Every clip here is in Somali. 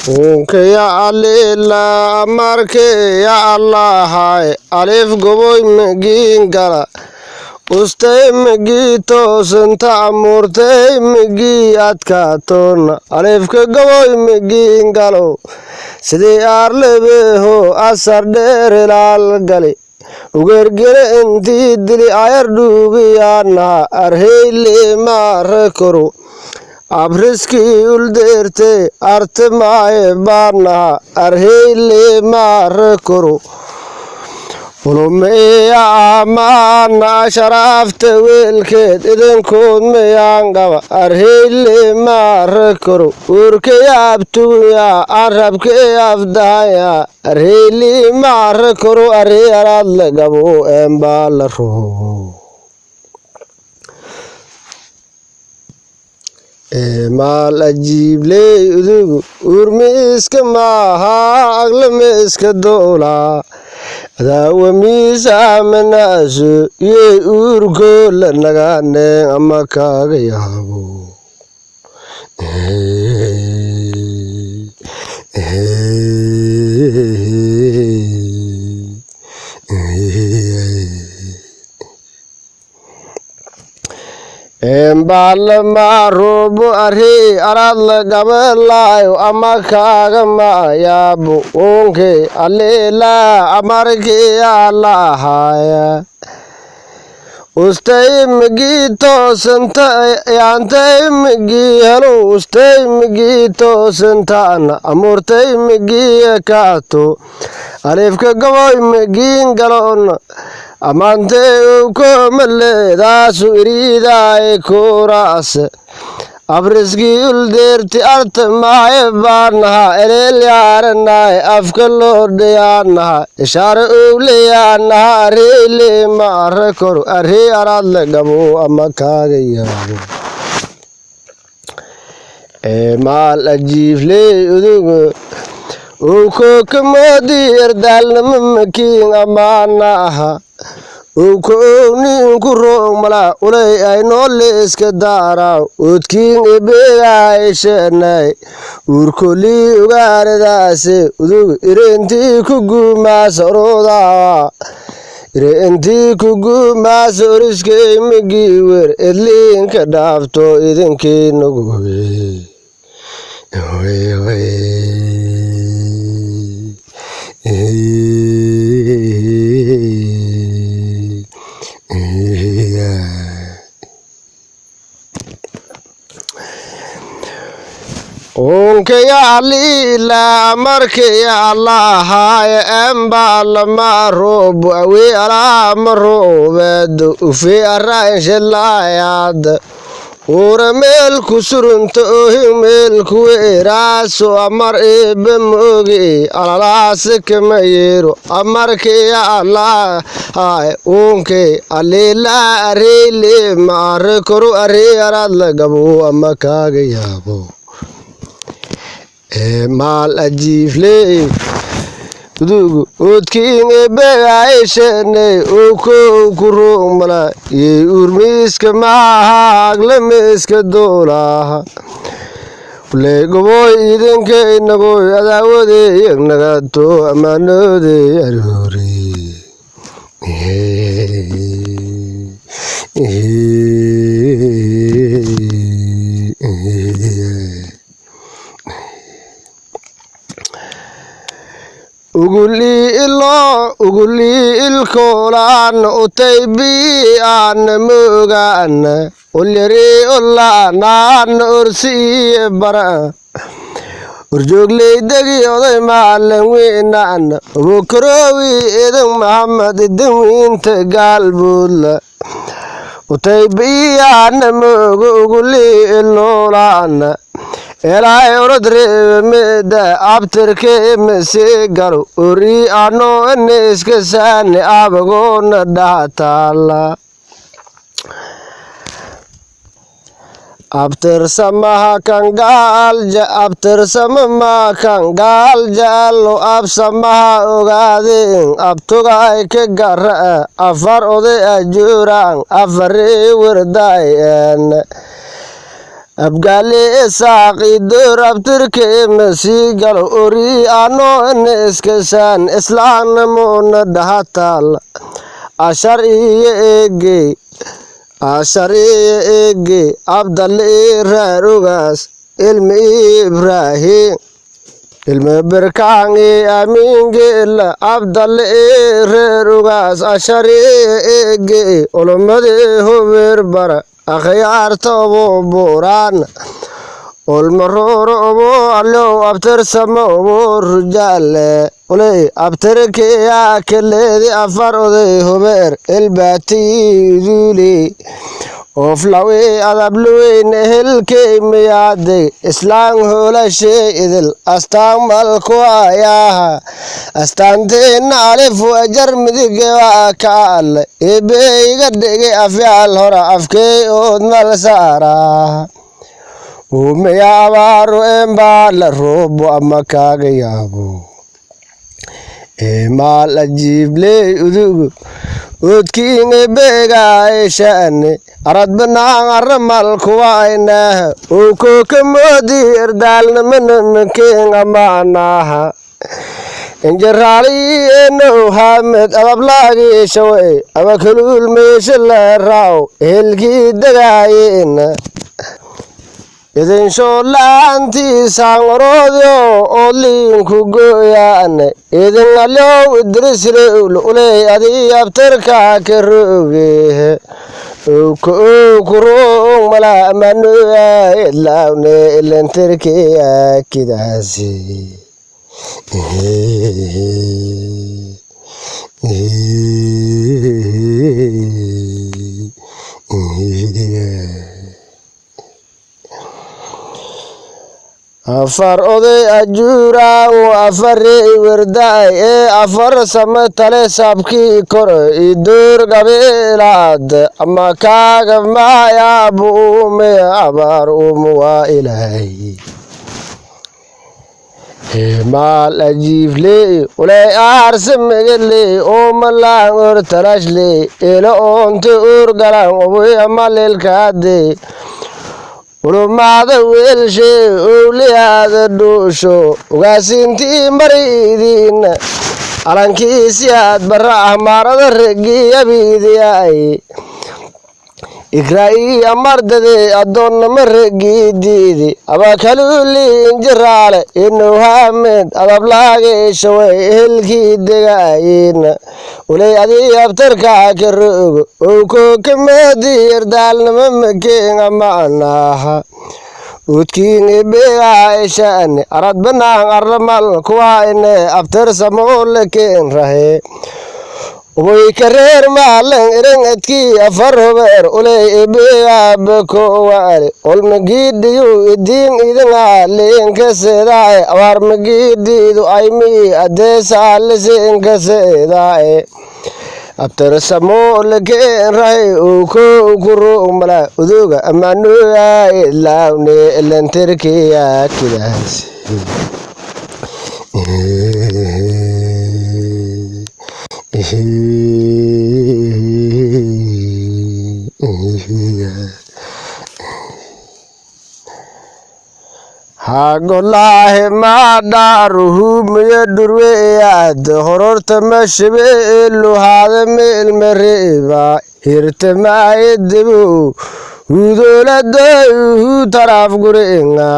يا الله أمرك يا الله هاي ألف قبوي مجين قرأ ustay migi toosanta amuurtay migi adkaatoon alifka gaboy migi galo sidii aarlebeho asar dheer ilaal gali ugergere intii dili ayar dhuubiyaana arheyle maare koro abriskii uldeerte artemaaye baanaha arheyle maare koro ulumeya amaana sharaafta weelkeed idinkood meyaan qaba arheyle maare koro uurkayaabtuya arabkayaafdahaya arheyli maare koro areyaraad la gabo embaa la roo maal ajiibley udugu uurmiiska maaha aglamiiska doolaa adaawa miisaamanaaso yey uurkoola nagaaneen ama kaaga yaabo embaalamaaroobo arhey araad la gabelaayo ama kaaga maayaabo uunkey aleelaa amarkeyaa la ahaaya ustay migii toosanta yaantay migii helo ustay migii toosantaana amuurtay migii kaato alifka gaboy migiin galoona ammaantay ukomaleedaasu iriidaay kuraase abriskii uldeerti artemaaye baanaha eleelyaaranaay afka loodhayaanaha ishaare owleyaanaha arheyle maare koro arhey araad la gabo ama kaaga yaabo maal ajiifley udugu ukookamoodi erdaalnama makiin amaana aha ukoowniinku roog mala ulay aynoole iska daaraaw udkiin ebeegaaysheenay uurkolii ugaaradaase udugu ireentii ku guumaasa oroodaa ireentii ku guumaasa oriskey migii wer edliinka dhaafto idinkii nuguwe uunkaya aliila amarkaya allahaaya embaalamaaroobo awey alaamaroobeedo ufey araanshelaayaada uura meelku surunta ohin meelku weeraaso amar eebbe mooge alalaase kama yeero amarkaya allahaaya uunkey aliilaa arheyle maare koro arhey araad la gabo ama kaaga yaabo maal ajiifley udugu udkiin ebeegaaysheenay ukow ku roog mala yey uurmiiska maaha aglamiiska doolaaha uley goboy idinkey nagoy adaawadeeyag nagato ammaanoodey aroore ugulii ilkoolaan utaybii aana moogaana ulyaree olaanaana orsiiye bara urjoogley oday maalan weynaana ubukaroowi idan maxamed idanwiinta gaalbuudla utaybii aana mooga ugulii iloolaana elaahay orod reebe meeda abtirkee mesee galo orii anoo eneeska saane abagoona dhaha taala abtirsamaha kan gaal jaallo absamaha ogaadeen abtugaay ka gara afar oday ajuuraan afaree werdaay abgaale saaqi door abtirke masigal ori ano neskashan islaamnimona dhahatal ashariye ege abdalle rarugas ilmi ibrahim ilmi berkangi amingel abdalle rarugas ashariye ege olomade hover bara akhyaar tobo boran olmaroro obo allo abter samo obo rujale ole abter ke ya keledi afar ode hober elbati duli oflawe adabluwe nehelke miyade islang hola sheidil astamal kuaya astante nalif wajar midige wa kal ebe igadege afyal hora afke od mal sara umeya waru embal robo amakaga yabo emal ajible udugu udkinge bega ishane arad banang aramal kuwaina uko kemodir dalna menenking amanaha injarali eno hamed abablagi shawe abakulul meshla raw helgi dagayin idin shoolaanti sangrodio olin ku goyaan idin alo idrisre ulay adi abtarka karoge kuro mala manu laune lenterke kidasi afar oday ajura afar warday afar samatale sabki kor idur gabilad ama kaga maya bu me abar wa ilahi mal ajifle ulay arsemegele o malang ur tarashle elo onte ur galang obu amalel kade ulumada welshe uliada dusho ugasinti maridin alankiisiad bara ahmarada regi abidiyay ikrai amardade adonnama regi didi abakaluli injirale inu hamed adablage shawe helki degayin ulay adi abtarka karogo uko kemedir dalnama making amanaha udking ibega ishane arad banang aramal kuwaine abtar samole ken rahe uboy kareer maalan irangadki afar hober ulay ibega bako wale olmagidiyu idin idinga leenkasedae awar magididu aymi adesa lesenkasedae abtar samole ken rahe uko kuro mala uduga amanuya laune lenterkiya kidasi hagolahe madaruhu meyadurweyad hororta mashbe luhada melmereba hirtamaye debu udolada taraf gurenga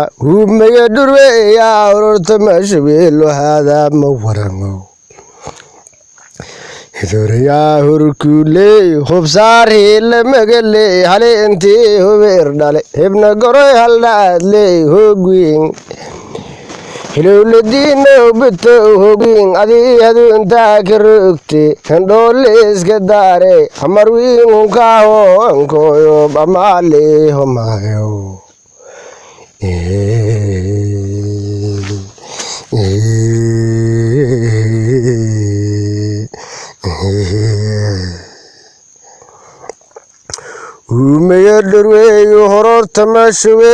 meyadurweya hororta mashbe luhada mawarango hidoriya hurkule hubsari lemegele hale enti hober dale hebna goroy haldadle hogwing hilowladino bito hogwing adi hadunta karugte handole iska dare hamarwing hunkaho ankoyo bamale homayo umeyadurweyo hororta mashwe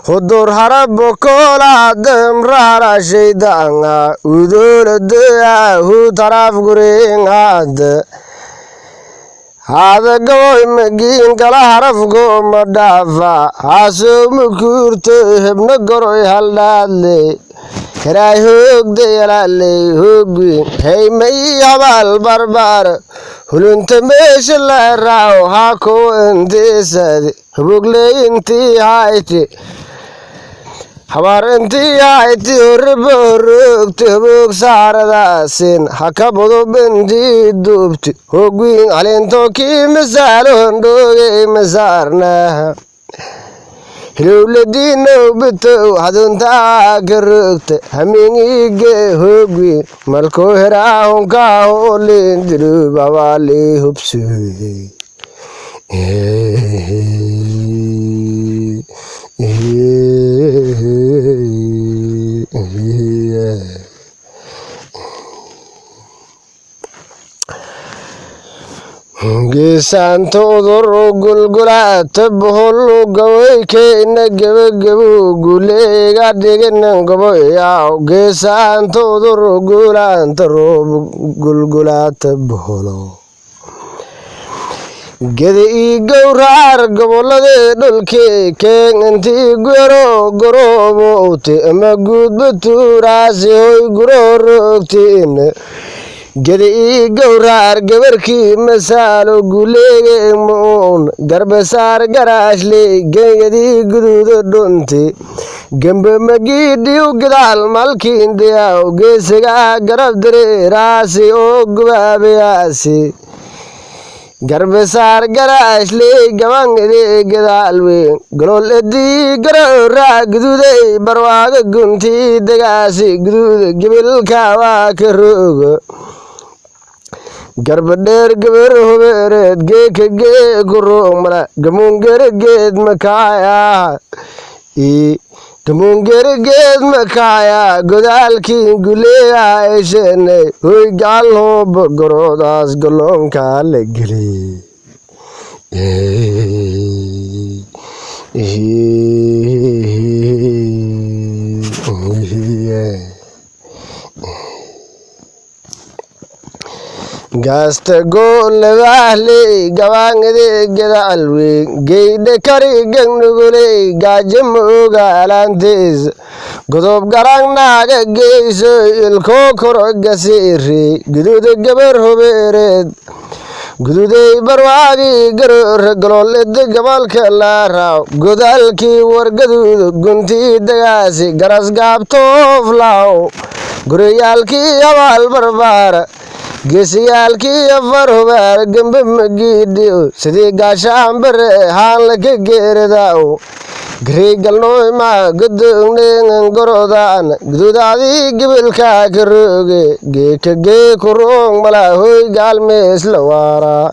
hodor harabo kola dem rara shaydanga udolada hu taraf gurengad hada gaboy magiin kala harafgo ma dhaafa haasoo mukuurto hebno goroy haldhaadle karaay hoogda yalaaley hoogwiin haymay habaal barbaar hulunta meesha la raaw haa kuwa intiisadi hubugley intii hayti habaar intii hayti horriba horroogti hubug saaradaasin hakabudub intii duubti hoogwiin caliintokii misaalo hondhoogay misaarnaha hilowladiinow bitow haduntaa ka roogta hamiingiige hoogwiin malkoo heraahunkaa hoolin dirub abaalii hubsooy geesaantoodur gulgulaata boholu gaboykeyna gebagabu guleega dhiginan goboyaw geesaantoodur gulaanta roob gulgulaata boholo geda ii gowraar goboladee dhulkee keen intii gero goroobowte ama guudba tuuraasi hoy guroo roogtiin geda ii gowraar gabarkii masaalo guleege muun garbasaar garaashley genyadii guduudo dhunti gembe magiidhiw gidaal malkiindiyaw geesigaa garab dareeraasi oo gubaabayaasi garbasaar garaashley gabangedee gadaalweyn golol edii garoraa guduuday barwaaga guntii degaasi guduuda gebilka waa ka roogo garbadheer gabar hubeereed geeka gee ku roogmala gamuungerigeed makaaya gamuungerigeed makaaya godaalkii guleeya esheenay hoy gaal hooba goroodaas goloonkaa la geliyey gaasta gooladahley gabaangedee gadaalweyn geydhe kari ganuguley gaajo mooga alaantees godob garangnaaga geyso ilkoo korogasiirey guduuda gabar hubeereed guduuday barwaagii garoore gololeda gabalka laaraaw godaalkii wargaduuda guntii degaasi garasgaabtooflaaw guriyaalkii abaal barbaara geesiyaalkii afar hubaar gembe magiidhiw sidii gaashaan bare haanla ka geeradaaw garii galnooy maa gadoogneegan gorodaan guduudaadii gebilkaa ka rooge geeka gee ku roog malaa hoy gaalmees la waaraa